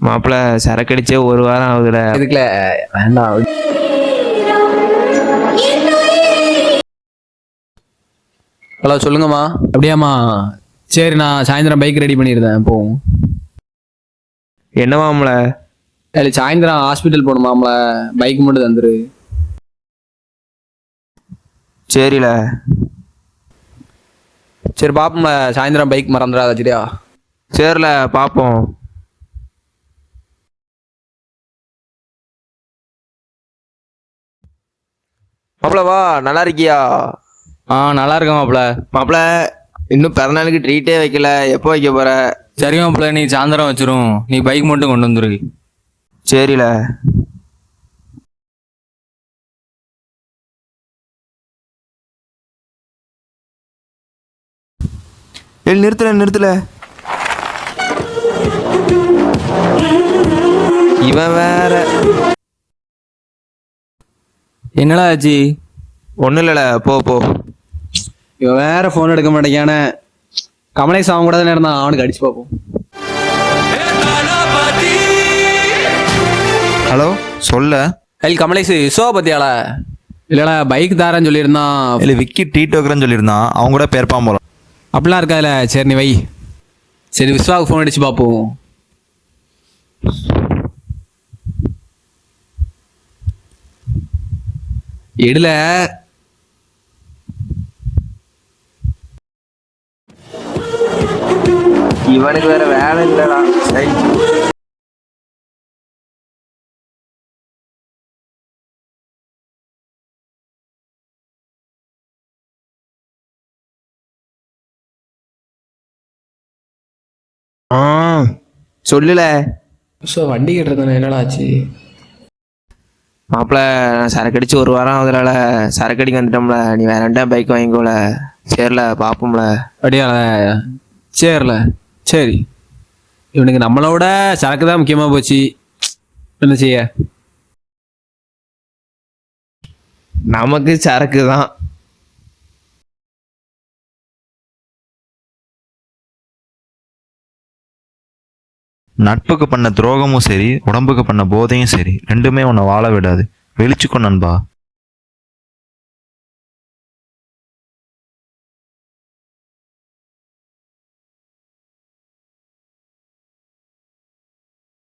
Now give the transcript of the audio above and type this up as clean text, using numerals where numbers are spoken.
மாப்பிள்ள சரக்கு அடிச்சே ஒரு வாரம் ஆகுதுல. இதுக்குல வேண்டாம். ஹலோ சொல்லுங்கம்மா. அப்படியாம்மா? சரி, நான் சாயந்தரம் பைக் ரெடி பண்ணிடுறேன், போவோம். என்ன மாப்பிள்ள? சாயந்தரம் ஹாஸ்பிட்டல் போகணுமாம்ல, பைக் மட்டும் தந்துரு. சரில. சரி பாப்போம்ல, சாயந்தரம் பைக் மறந்துடாத சரியா? சரில பார்ப்போம். மாப்பிள்ள வா, நல்லா இருக்கியா? நல்லா இருக்கேன் மாப்பிள்ள. மாப்பிள்ள இன்னும் பிறநாளுக்கு ட்ரீட்டே வைக்கல, எப்போ வைக்க போற? சரி மாப்பிள்ள, நீ சாயந்தரம் வச்சிரும், நீ பைக் மட்டும் கொண்டு வந்துரு. சரில. நிறுத்தல. இவன் வேற. என்னடா ஆச்சு? ஒன்றும் இல்லைல, போ. இவன் வேற ஃபோன் எடுக்க மாட்டேங்கான. கமலேஷ் அவன் கூட தான் இருந்தான், அவனுக்கு அடிச்சு பார்ப்போம். ஹலோ சொல்ல. கமலேஷ் ஷோ பத்தியால? இல்லடா, பைக் தாரேன்னு சொல்லியிருந்தான். இல்லை விக்கி டீட்டோக்குறேன்னு சொல்லியிருந்தான், அவங்க கூட பேர்ப்பான் போல. அப்படிலாம் இருக்காதுல. சரி நீ வை. சரி விஸ்வாவுக்கு ஃபோன் அடிச்சு பார்ப்போம். எடுல. இவனுக்கு வேற வேலை இல்லடா. சரி. சொல்லல. வண்டி கேட்டிருந்தானே, என்னடா ஆச்சு? மாப்பிள்ள நான் சரக்கு அடிச்சு ஒரு வாரம் ஆகுதுனால சரக்கு அடிக்க வந்துட்டோம்ல, நீ வேற ரெண்டா பைக் வாங்கிக்கோல. சரில பார்ப்போம்ல. அப்படியால? சரில. சரி, இவனுக்கு நம்மளோட சரக்கு தான் முக்கியமா போச்சு. என்ன செய்ய? நமக்கு சரக்கு தான். நட்புக்கு பண்ண துரோகமும் சரி, உடம்புக்கு பண்ண போதையும் சரி, ரெண்டுமே உன்னை வாழ விடாது. வெளிச்சுக்கோ நண்பா.